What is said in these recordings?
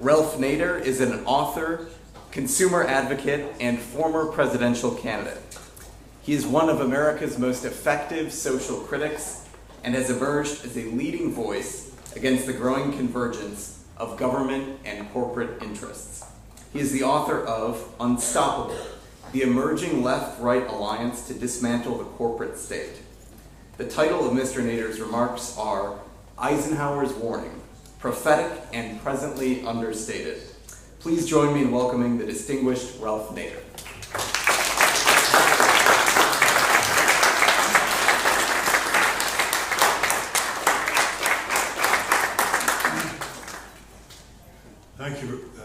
Ralph Nader is an author, consumer advocate, and former presidential candidate. He is one of America's most effective social critics and has emerged as a leading voice against the growing convergence of government and corporate interests. He is the author of Unstoppable, the emerging left-right alliance to dismantle the corporate state. The title of Mr. Nader's remarks are Eisenhower's Warning, Prophetic and Presently Understated. Please join me in welcoming the distinguished Ralph Nader.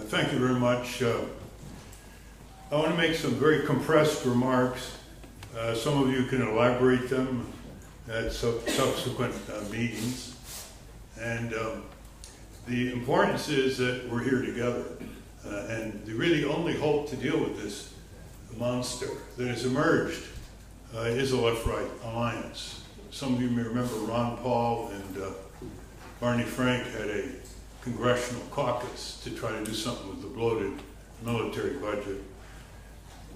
Thank you very much. I want to make some very compressed remarks. Some of you can elaborate them at subsequent meetings. And the importance is that we're here together. And the really only hope to deal with this monster that has emerged is a left-right alliance. Some of you may remember Ron Paul and Barney Frank had a congressional caucus to try to do something with the bloated military budget,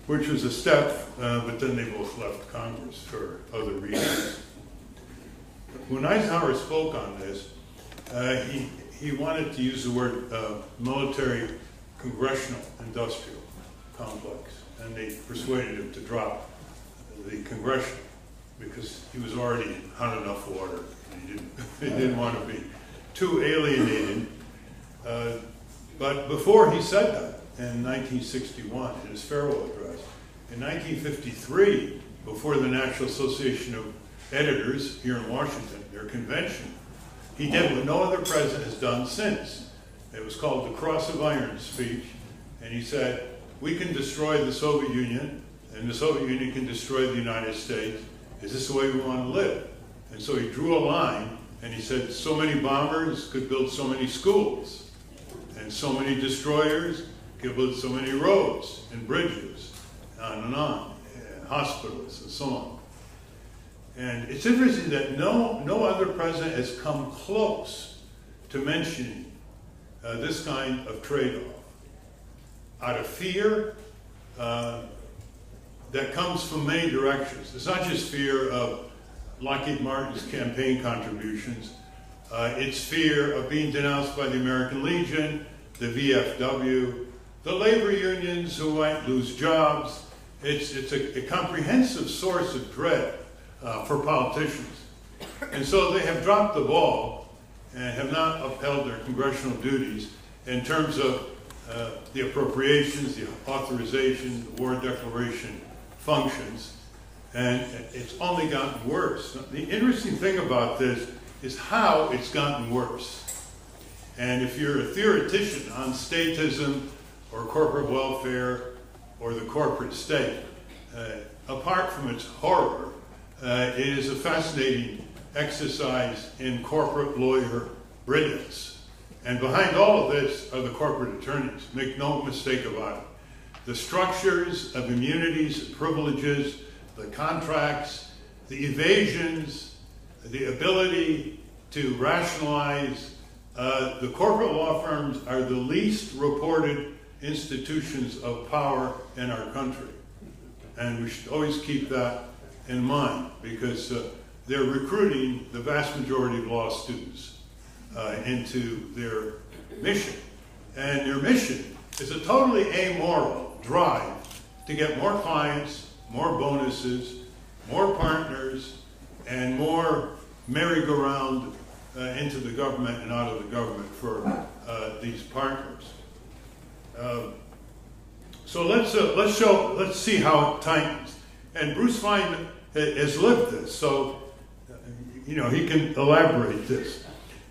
which was a step, but then they both left Congress for other reasons. When Eisenhower spoke on this, he wanted to use the word military congressional industrial complex, and they persuaded him to drop the congressional because he was already in hot enough water. He didn't want to be too alienated. But before he said that, in 1961, in his farewell address, in 1953, before the National Association of Editors here in Washington, their convention, he did what no other president has done since. It was called the Cross of Iron speech, and he said, we can destroy the Soviet Union, and the Soviet Union can destroy the United States. Is this the way we want to live? And so he drew a line, and he said, so many bombers could build so many schools, and so many destroyers could build so many roads and bridges, on, and hospitals, and so on. And it's interesting that no other president has come close to mentioning this kind of trade-off. Out of fear that comes from many directions. It's not just fear of Lockheed Martin's campaign contributions. It's fear of being denounced by the American Legion, the VFW, the labor unions who might lose jobs. It's a comprehensive source of dread for politicians. And so they have dropped the ball and have not upheld their congressional duties in terms of the appropriations, the authorization, the war declaration functions. And it's only gotten worse. The interesting thing about this is how it's gotten worse. And if you're a theoretician on statism or corporate welfare or the corporate state, apart from its horror, it is a fascinating exercise in corporate lawyer brilliance. And behind all of this are the corporate attorneys. Make no mistake about it. The structures of immunities and privileges, the contracts, the evasions, the ability to rationalize. The corporate law firms are the least reported institutions of power in our country. And we should always keep that in mind because they're recruiting the vast majority of law students into their mission. And their mission is a totally amoral drive to get more clients, more bonuses, more partners, and more merry-go-round into the government and out of the government for these partners. So let's see how it tightens. And Bruce Fein has lived this, so he can elaborate this.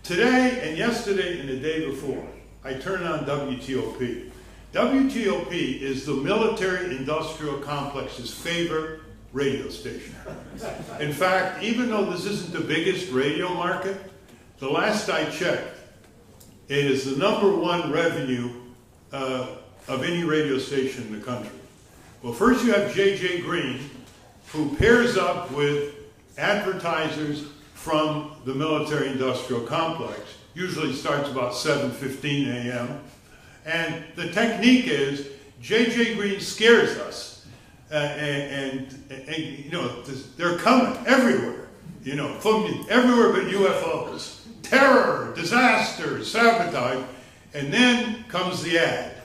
Today and yesterday and the day before, I turned on WTOP. WTOP is the military-industrial complex's favorite radio station. In fact, even though this isn't the biggest radio market, the last I checked, it is the #1 revenue of any radio station in the country. Well, first you have J.J. Green, who pairs up with advertisers from the military-industrial complex. Usually starts about 7:15 a.m. And the technique is J.J. Green scares us. And you know, they're coming everywhere. You know, from everywhere but UFOs. Terror, disaster, sabotage. And then comes the ad.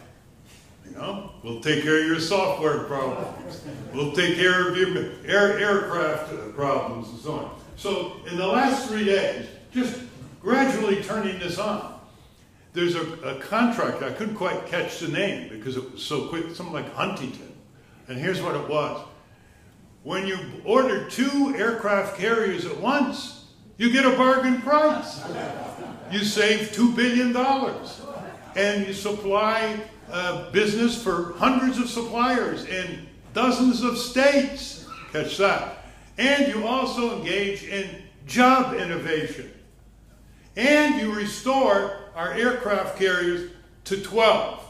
You know, we'll take care of your software problems. We'll take care of your aircraft problems and so on. So in the last 3 days, just gradually turning this on, there's a contract, I couldn't quite catch the name because it was so quick, something like Huntington. And here's what it was. When you order 2 aircraft carriers at once, you get a bargain price. You save $2 billion. And you supply business for hundreds of suppliers in dozens of states. Catch that. And you also engage in job innovation. And you restore our aircraft carriers to 12.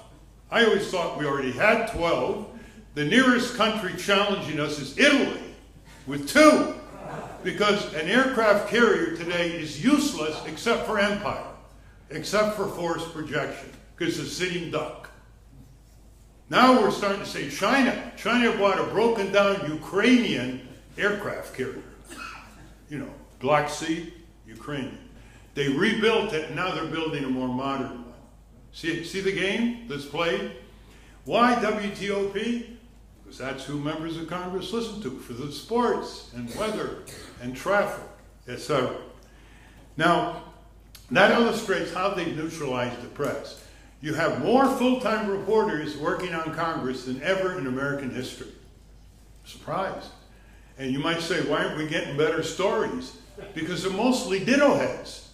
I always thought we already had 12. The nearest country challenging us is Italy with 2. Because an aircraft carrier today is useless except for empire, except for force projection, because it's a sitting duck. Now we're starting to say China. China bought a broken down Ukrainian aircraft carrier. You know, Black Sea, Ukrainian. They rebuilt it, and now they're building a more modern one. See the game that's played? Why WTOP? Because that's who members of Congress listen to for the sports and weather and traffic, etc. Now, that illustrates how they neutralized the press. You have more full-time reporters working on Congress than ever in American history. Surprise. And you might say, why aren't we getting better stories? Because they're mostly ditto heads.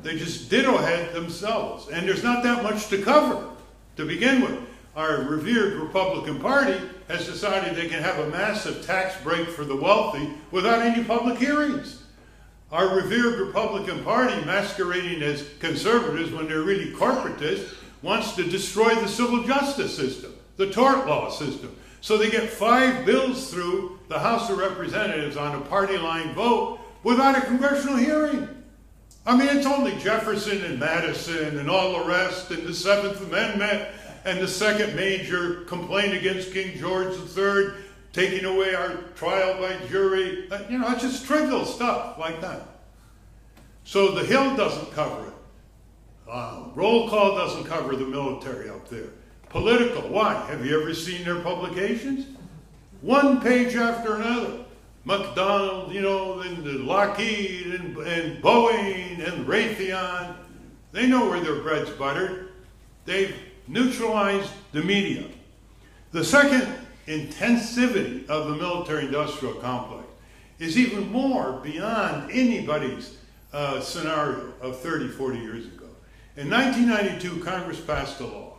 They just ditto head themselves. And there's not that much to cover to begin with. Our revered Republican Party has decided they can have a massive tax break for the wealthy without any public hearings. Our revered Republican Party, masquerading as conservatives when they're really corporatists, wants to destroy the civil justice system, the tort law system. So they get 5 bills through the House of Representatives on a party line vote without a congressional hearing. I mean, it's only Jefferson and Madison and all the rest and the 7th Amendment and the second major complaint against King George III, taking away our trial by jury. You know, it's just trivial stuff like that. So the Hill doesn't cover it. Roll call doesn't cover the military up there. Political, why? Have you ever seen their publications? One page after another. McDonald, you know, and Lockheed, and Boeing, and Raytheon. They know where their bread's buttered. They've neutralized the media. The second intensivity of the military-industrial complex is even more beyond anybody's scenario of 30, 40 years ago. In 1992, Congress passed a law.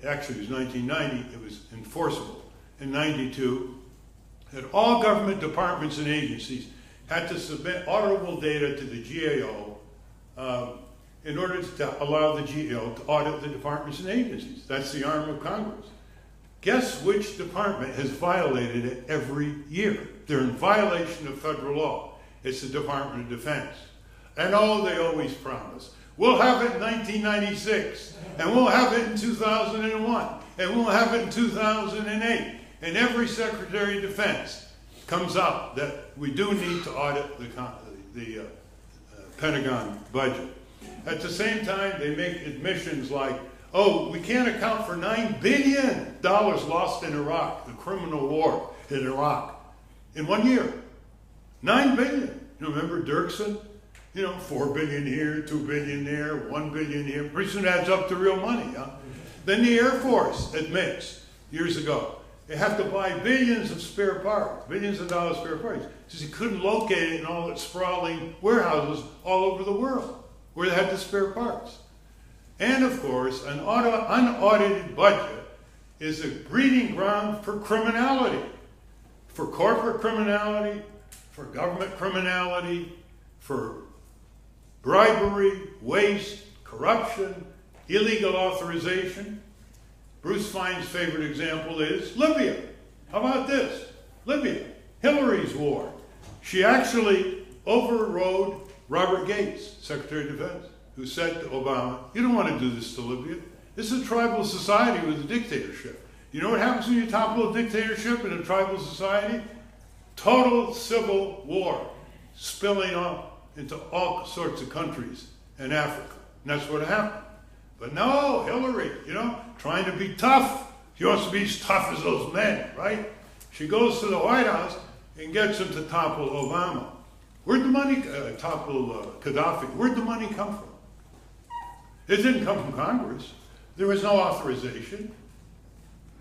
Actually, it was 1990. It was enforceable. In 92, that all government departments and agencies had to submit auditable data to the GAO in order to allow the GAO to audit the departments and agencies. That's the arm of Congress. Guess which department has violated it every year? They're in violation of federal law. It's the Department of Defense. And oh, they always promise. We'll have it in 1996, and we'll have it in 2001, and we'll have it in 2008. And every Secretary of Defense comes out that we do need to audit the Pentagon budget. At the same time, they make admissions like, oh, we can't account for $9 billion lost in Iraq, the criminal war in Iraq, in 1 year. $9 billion. You remember Dirksen? You know, 4 billion here, 2 billion there, 1 billion here. Pretty soon it adds up to real money, huh? Then the Air Force admits, years ago, they have to buy billions of spare parts, billions of dollars spare parts, because he couldn't locate it in all its sprawling warehouses all over the world, where they had the spare parts. And of course, an unaudited budget is a breeding ground for criminality, for corporate criminality, for government criminality, for bribery, waste, corruption, illegal authorization. Bruce Fine's favorite example is Libya. How about this? Libya, Hillary's war. She actually overrode Robert Gates, Secretary of Defense, who said to Obama, you don't want to do this to Libya. This is a tribal society with a dictatorship. You know what happens when you topple a dictatorship in a tribal society? Total civil war, spilling off into all sorts of countries in Africa. And that's what happened. But no, Hillary, trying to be tough. She wants to be as tough as those men, right? She goes to the White House and gets him to topple Obama. Where'd the money, topple Gaddafi, where'd the money come from? It didn't come from Congress. There was no authorization.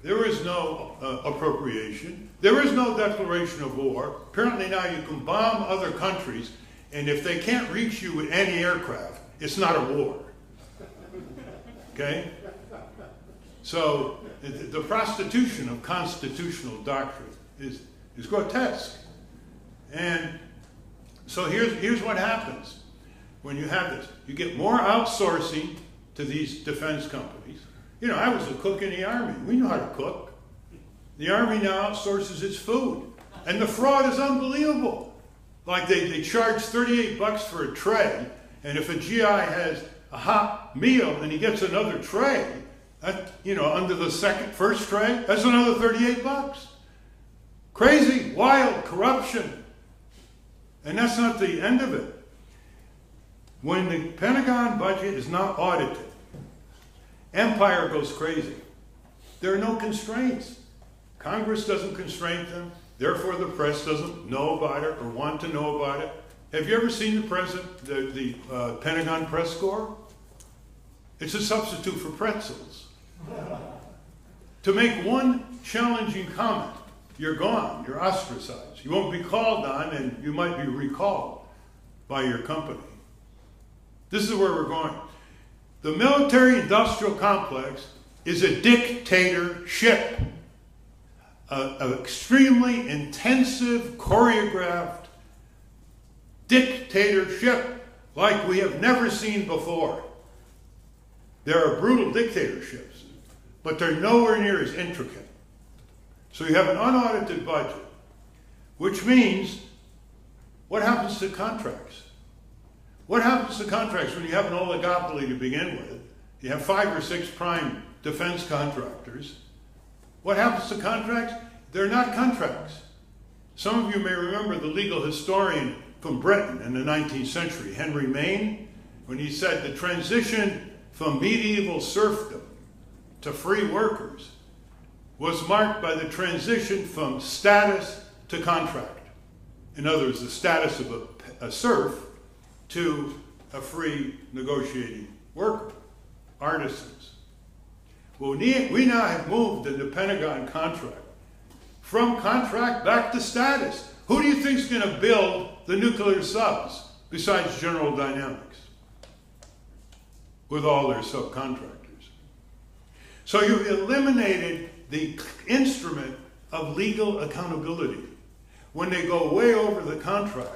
There was no appropriation. There was no declaration of war. Apparently now you can bomb other countries, and if they can't reach you with anti-aircraft, it's not a war. Okay? So the prostitution of constitutional doctrine is grotesque. And so here's what happens when you have this. You get more outsourcing to these defense companies. I was a cook in the Army. We know how to cook. The Army now outsources its food. And the fraud is unbelievable. Like they charge $38 for a tray, and if a GI has a hot meal and he gets another tray, under the first tray, that's another $38. Crazy, wild, corruption. And that's not the end of it. When the Pentagon budget is not audited, empire goes crazy. There are no constraints. Congress doesn't constrain them. Therefore, the press doesn't know about it or want to know about it. Have you ever seen the Pentagon press score? It's a substitute for pretzels. To make one challenging comment, you're gone, you're ostracized. You won't be called on, and you might be recalled by your company. This is where we're going. The military-industrial complex is a dictatorship, an extremely intensive, choreographed dictatorship like we have never seen before. There are brutal dictatorships, but they're nowhere near as intricate. So you have an unaudited budget, which means, what happens to contracts? What happens to contracts when you have an oligopoly to begin with? You have 5 or 6 prime defense contractors. What happens to contracts? They're not contracts. Some of you may remember the legal historian from Britain in the 19th century, Henry Maine, when he said the transition from medieval serfdom to free workers was marked by the transition from status to contract. In other words, the status of a serf to a free negotiating worker, artisans. Well, we now have moved in the Pentagon contract from contract back to status. Who do you think is going to build the nuclear subs besides General Dynamics with all their subcontractors? So you've eliminated the instrument of legal accountability. When they go way over the contract,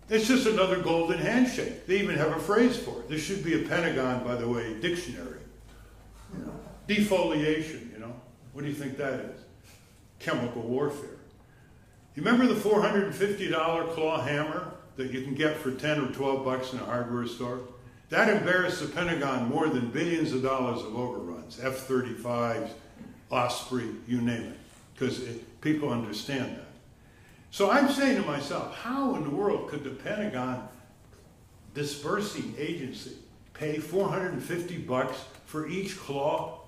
it's just another golden handshake. They even have a phrase for it. This should be a Pentagon, by the way, dictionary. Defoliation, What do you think that is? Chemical warfare. You remember the $450 claw hammer that you can get for 10 or 12 bucks in a hardware store? That embarrassed the Pentagon more than billions of dollars of overruns, F-35s, Osprey, you name it, because people understand that. So I'm saying to myself, how in the world could the Pentagon disbursing agency pay $450 for each claw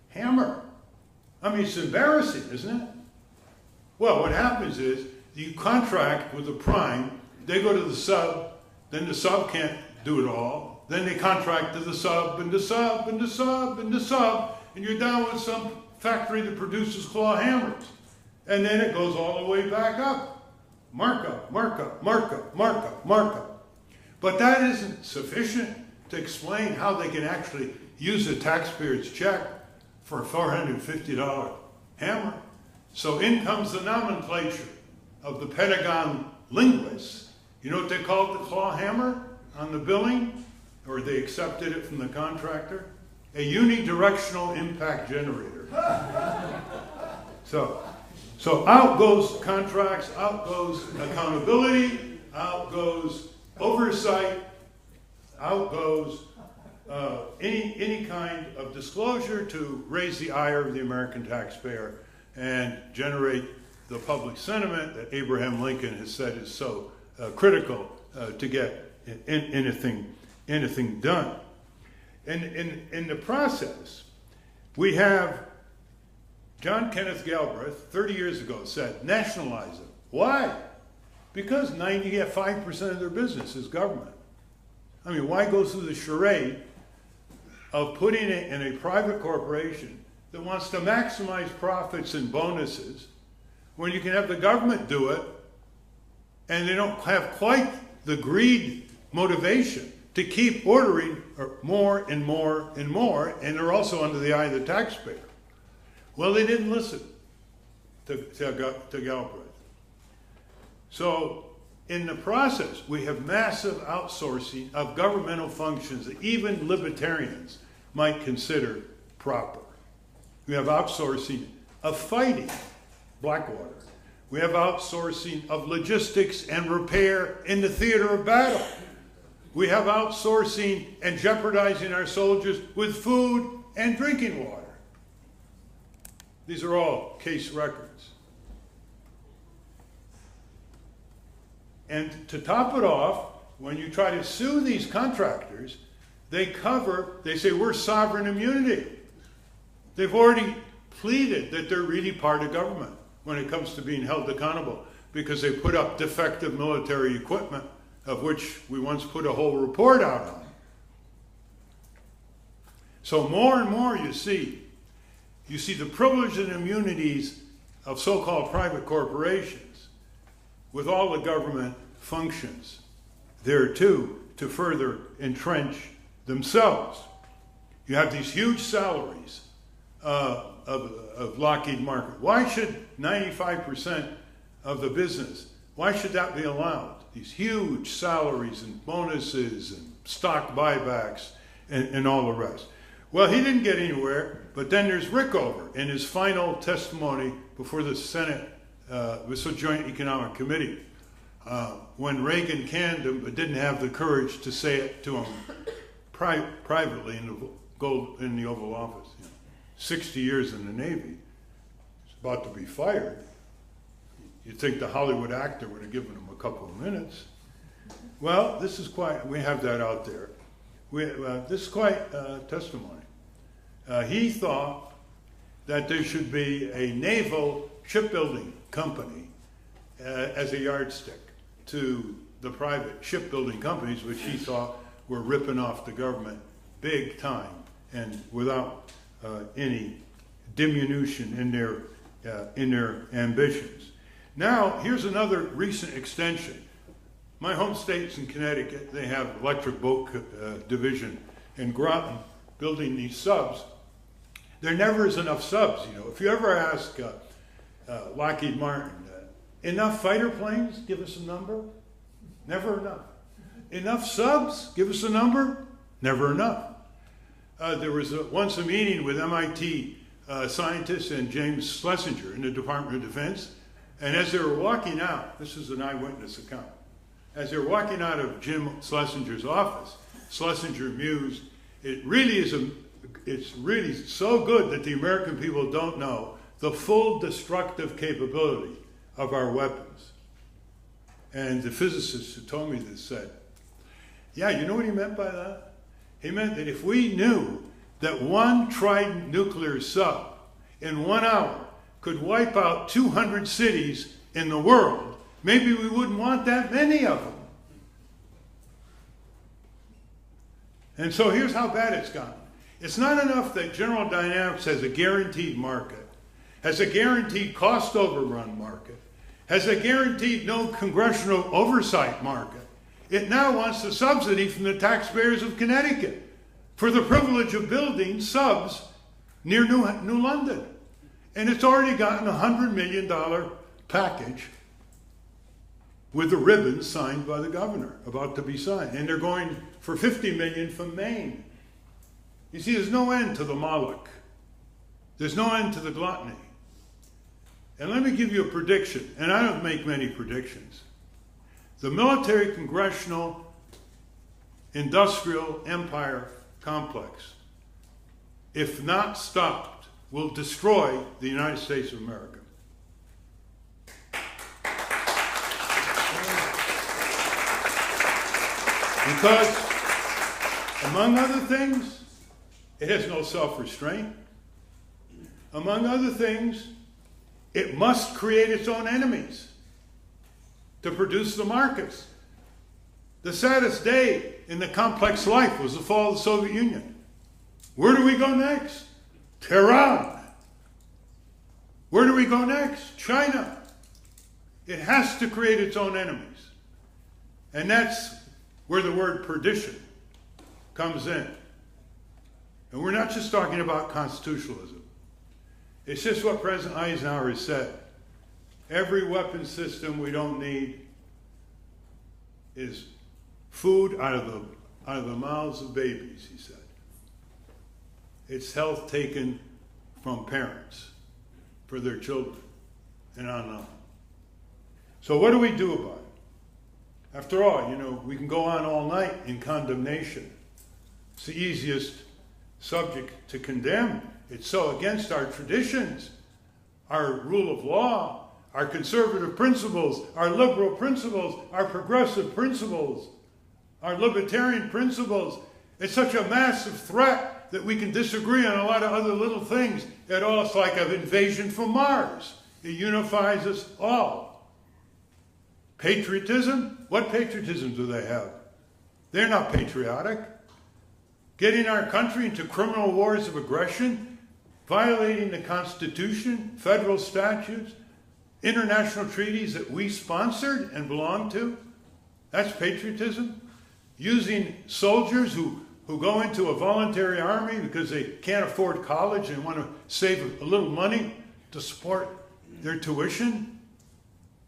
hammer? I mean, it's embarrassing, isn't it? Well, what happens is you contract with the prime, they go to the sub, then the sub can't do it all, then they contract to the sub and the sub and the sub and the sub, and you're down with some factory that produces claw hammers. And then it goes all the way back up. Markup, markup, markup, markup, markup. But that isn't sufficient to explain how they can actually use a taxpayer's check for a $450 hammer. So in comes the nomenclature of the Pentagon linguists. You know what they called the claw hammer on the billing? Or they accepted it from the contractor? A unidirectional impact generator. So out goes contracts, out goes accountability, out goes oversight, out goes any kind of disclosure to raise the ire of the American taxpayer and generate the public sentiment that Abraham Lincoln has said is so critical to get anything done. And in the process, we have John Kenneth Galbraith, 30 years ago, said, nationalize it. Why? Because 95% of their business is government. I mean, why go through the charade of putting it in a private corporation that wants to maximize profits and bonuses when you can have the government do it and they don't have quite the greed motivation to keep ordering more and more and more, and they're also under the eye of the taxpayer. Well, they didn't listen to Galbraith. So in the process, we have massive outsourcing of governmental functions that even libertarians might consider proper. We have outsourcing of fighting, Blackwater. We have outsourcing of logistics and repair in the theater of battle. We have outsourcing and jeopardizing our soldiers with food and drinking water. These are all case records. And to top it off, when you try to sue these contractors, they say we're sovereign immunity. They've already pleaded that they're really part of government when it comes to being held accountable because they put up defective military equipment, of which we once put a whole report out on. So more and more you see the privileges and immunities of so-called private corporations with all the government functions there too to further entrench themselves. You have these huge salaries of Lockheed Martin. Why should 95% of the business, why should that be allowed? These huge salaries and bonuses and stock buybacks and all the rest. Well, he didn't get anywhere, but then there's Rickover in his final testimony before the Senate, with the Joint Economic Committee, when Reagan canned him but didn't have the courage to say it to him privately in the Oval Office. 60 years in the Navy, he's about to be fired. You'd think the Hollywood actor would have given him a couple of minutes. Well, this is quite, we have that out there. This is quite testimony. He thought that there should be a naval shipbuilding company as a yardstick to the private shipbuilding companies, which he thought were ripping off the government big time and without any diminution in their ambitions. Now, here's another recent extension. My home state's in Connecticut. They have electric boat division in Groton building these subs. There never is enough subs, you know. If you ever ask Lockheed Martin, enough fighter planes? Give us a number. Never enough. Enough subs? Give us a number. Never enough. There was once a meeting with MIT scientists and James Schlesinger in the Department of Defense, and as they were walking out, this is an eyewitness account, as they were walking out of Jim Schlesinger's office, Schlesinger mused, it's really so good that the American people don't know the full destructive capability of our weapons. And the physicist who told me this said, yeah, you know what he meant by that? He meant that if we knew that one Trident nuclear sub in 1 hour could wipe out 200 cities in the world, maybe we wouldn't want that many of them. And so here's how bad it's gotten. It's not enough that General Dynamics has a guaranteed market, has a guaranteed cost overrun market, has a guaranteed no congressional oversight market. It now wants the subsidy from the taxpayers of Connecticut for the privilege of building subs near New London. And it's already gotten a $100 million package with the ribbons signed by the governor, about to be signed. And they're going for $50 million from Maine. You see, there's no end to the Moloch. There's no end to the gluttony. And let me give you a prediction, and I don't make many predictions. The military, congressional, industrial empire complex, if not stopped, will destroy the United States of America. Because, among other things, it has no self-restraint. Among other things, it must create its own enemies to produce the markets. The saddest day in the complex life was the fall of the Soviet Union. Where do we go next? Tehran. Where do we go next? China. It has to create its own enemies. And that's where the word perdition comes in. And we're not just talking about constitutionalism. It's just what President Eisenhower has said. Every weapon system we don't need is food out of the mouths of babies, he said. It's health taken from parents for their children, and on and on. So what do we do about it? After all, we can go on all night in condemnation. It's the easiest subject to condemn. It's so against our traditions, our rule of law, our conservative principles, our liberal principles, our progressive principles, our libertarian principles. It's such a massive threat that we can disagree on a lot of other little things. It's like an invasion from Mars. It unifies us all. Patriotism? What patriotism do they have? They're not patriotic. Getting our country into criminal wars of aggression, violating the Constitution, federal statutes, international treaties that we sponsored and belong to, that's patriotism. Using soldiers who go into a voluntary army because they can't afford college and want to save a little money to support their tuition,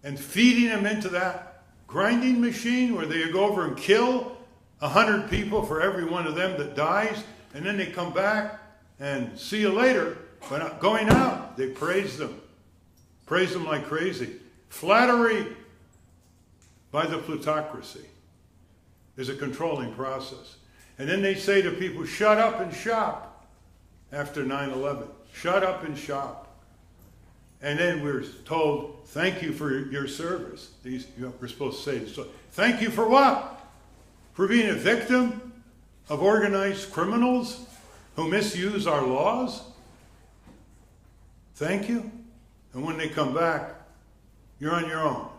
and feeding them into that grinding machine where they go over and kill 100 people for every one of them that dies, and then they come back and see you later. But going out, they praise them like crazy. Flattery by the plutocracy is a controlling process. And then they say to people, shut up and shop after 9/11. Shut up and shop. And then we're told, thank you for your service. We're supposed to say this. So, thank you for what? For being a victim of organized criminals who misuse our laws? Thank you. And when they come back, you're on your own.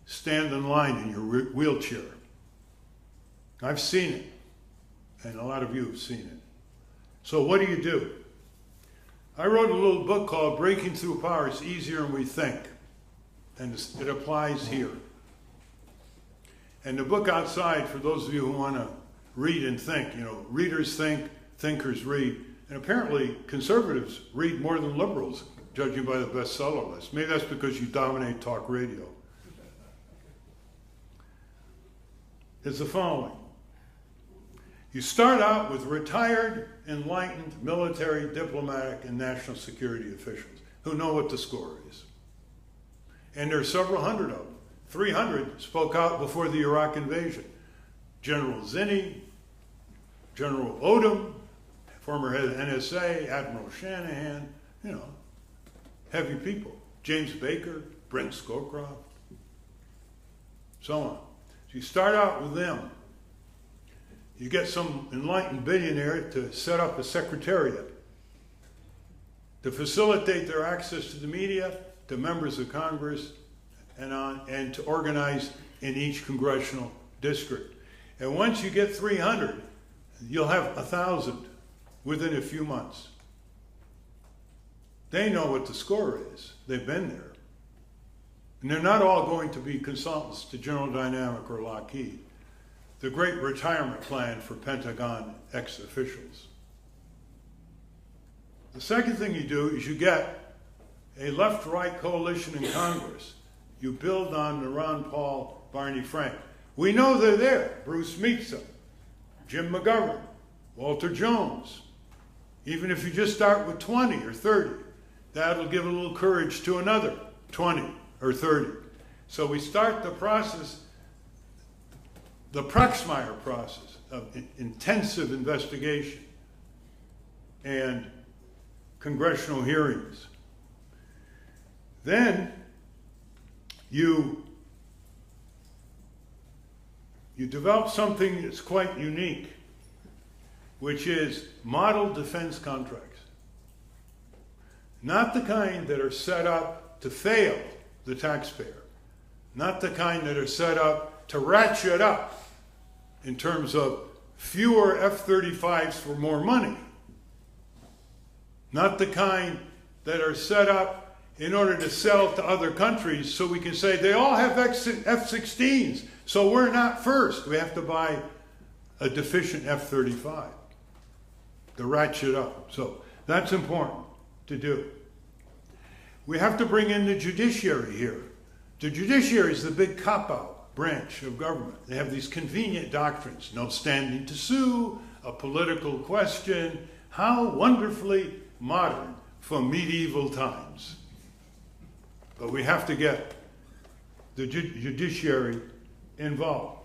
Stand in line in your wheelchair. I've seen it, and a lot of you have seen it. So what do? I wrote a little book called Breaking Through Power. It's easier than we think, and it applies here. And the book outside, for those of you who want to read and think, readers think, thinkers read, and apparently conservatives read more than liberals, judging by the bestseller list. Maybe that's because you dominate talk radio. Is the following. You start out with retired, enlightened military, diplomatic, and national security officials who know what the score is. And there are several hundred of them. 300 spoke out before the Iraq invasion. General Zinni, General Odom, former head of NSA, Admiral Shanahan, heavy people. James Baker, Brent Scowcroft, so on. So you start out with them. You get some enlightened billionaire to set up a secretariat to facilitate their access to the media, to members of Congress, and to organize in each congressional district. And once you get 300, you'll have 1,000 within a few months. They know what the score is. They've been there. And they're not all going to be consultants to General Dynamic or Lockheed. The great retirement plan for Pentagon ex-officials. The second thing you do is you get a left-right coalition in Congress. You build on the Ron Paul, Barney Frank. We know they're there. Bruce meets them. Jim McGovern, Walter Jones. Even if you just start with 20 or 30, that'll give a little courage to another 20 or 30. So we start the process. the Proxmire process of intensive investigation and congressional hearings. Then you develop something that's quite unique, which is model defense contracts. Not the kind that are set up to fail the taxpayer, not the kind that are set up to ratchet up in terms of fewer F-35s for more money, not the kind that are set up in order to sell to other countries so we can say they all have F-16s, so we're not first. We have to buy a deficient F-35 to ratchet up. So that's important to do. We have to bring in the judiciary here. The judiciary is the big cop-out branch of government. They have these convenient doctrines: no standing to sue, a political question. How wonderfully modern from medieval times. But we have to get the judiciary involved.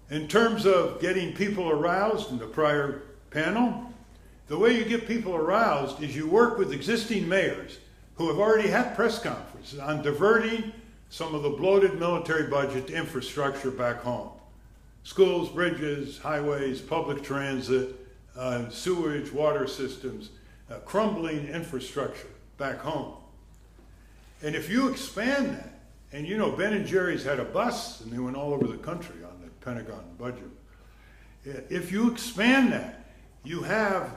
In terms of getting people aroused in the prior panel, the way you get people aroused is you work with existing mayors who have already had press conferences on diverting some of the bloated military budget to infrastructure back home. Schools, bridges, highways, public transit, sewage, water systems, crumbling infrastructure back home. And if you expand that, and you know Ben and Jerry's had a bus and they went all over the country on the Pentagon budget. If you expand that, you have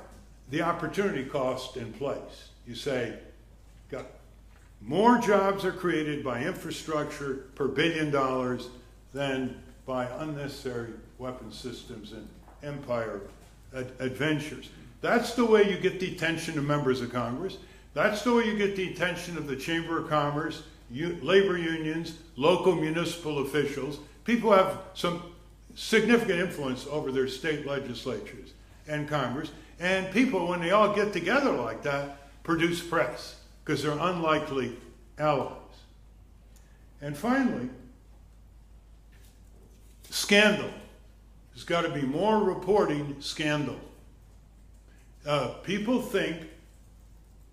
the opportunity cost in place. You say, got more jobs are created by infrastructure per $1 billion than by unnecessary weapon systems and empire adventures. That's the way you get the attention of members of Congress. That's the way you get the attention of the Chamber of Commerce, labor unions, local municipal officials. People have some significant influence over their state legislatures and Congress. And people, when they all get together like that, produce press, because they're unlikely allies. And finally, scandal. There's got to be more reporting scandal. People think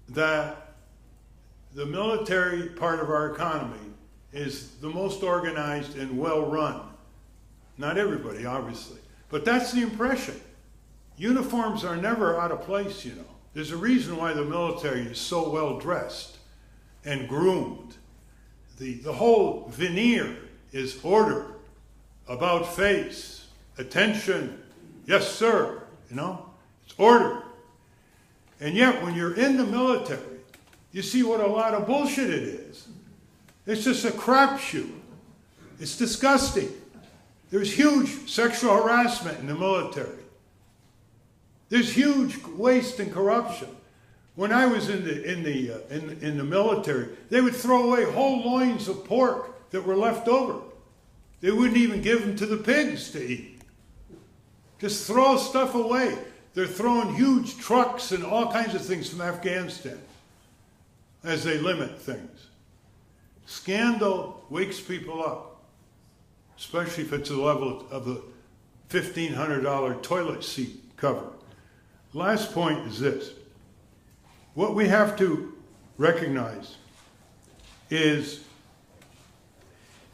that the military part of our economy is the most organized and well-run. Not everybody, obviously. But that's the impression. Uniforms are never out of place, you know. There's a reason why the military is so well-dressed and groomed. The whole veneer is order, about face, attention, yes, sir, you know. It's order. And yet, when you're in the military, you see what a lot of bullshit it is. It's just a crapshoot. It's disgusting. There's huge sexual harassment in the military. There's huge waste and corruption. When I was in the military, they would throw away whole loins of pork that were left over. They wouldn't even give them to the pigs to eat. Just throw stuff away. They're throwing huge trucks and all kinds of things from Afghanistan as they limit things. Scandal wakes people up, especially if it's the level of the $1,500 toilet seat cover. Last point is this. What we have to recognize is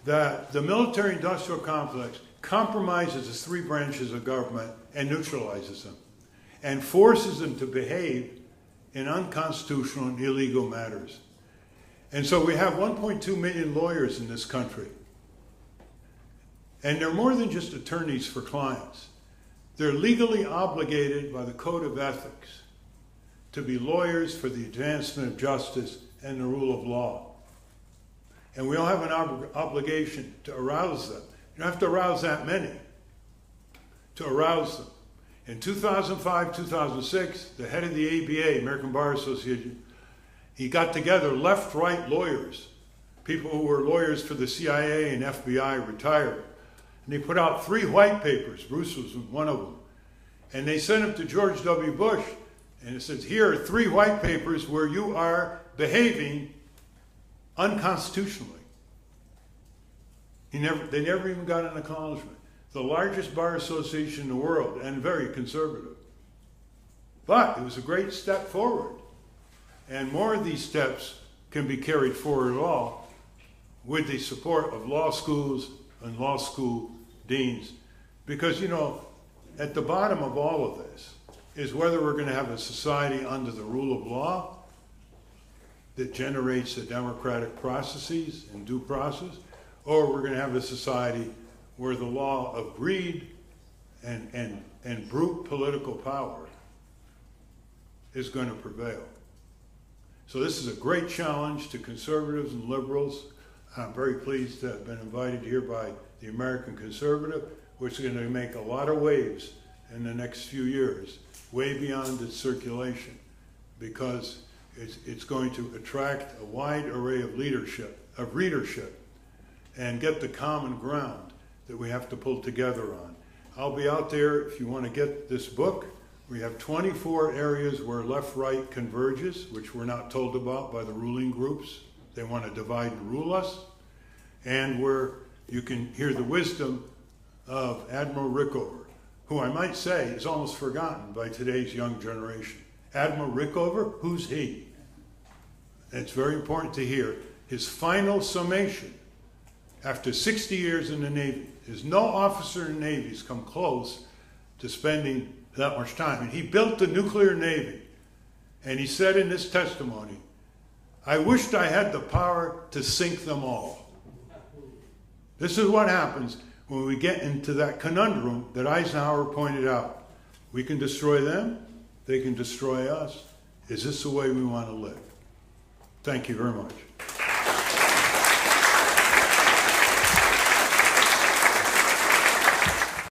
that the military-industrial complex compromises the three branches of government and neutralizes them, and forces them to behave in unconstitutional and illegal matters. And so we have 1.2 million lawyers in this country. And they're more than just attorneys for clients. They're legally obligated by the Code of Ethics to be lawyers for the advancement of justice and the rule of law. And we all have an obligation to arouse them. You don't have to arouse that many to arouse them. In 2005, 2006, the head of the ABA, American Bar Association, he got together left-right lawyers, people who were lawyers for the CIA and FBI, retired. And they put out 3 white papers. Bruce was one of them. And they sent them to George W. Bush. And it says, here are 3 white papers where you are behaving unconstitutionally. They never even got an acknowledgement. the largest bar association in the world and very conservative. But it was a great step forward. And more of these steps can be carried forward at all with the support of law schools and law school deans. Because, you know, at the bottom of all of this is whether we're going to have a society under the rule of law that generates the democratic processes and due process, or we're going to have a society where the law of greed and brute political power is going to prevail. So this is a great challenge to conservatives and liberals. I'm very pleased to have been invited here by the American Conservative, which is going to make a lot of waves in the next few years, way beyond its circulation, because it's going to attract a wide array of readership, and get the common ground that we have to pull together on. I'll be out there if you want to get this book. We have 24 areas where left-right converges, which we're not told about by the ruling groups. They want to divide and rule us. And where you can hear the wisdom of Admiral Rickover, who I might say is almost forgotten by today's young generation. Admiral Rickover, who's he? It's very important to hear his final summation after 60 years in the Navy. There's no officer in the Navy who's come close to spending that much time. And he built the nuclear Navy. And he said in his testimony, "I wished I had the power to sink them all." This is what happens when we get into that conundrum that Eisenhower pointed out. We can destroy them, they can destroy us. Is this the way we want to live? Thank you very much.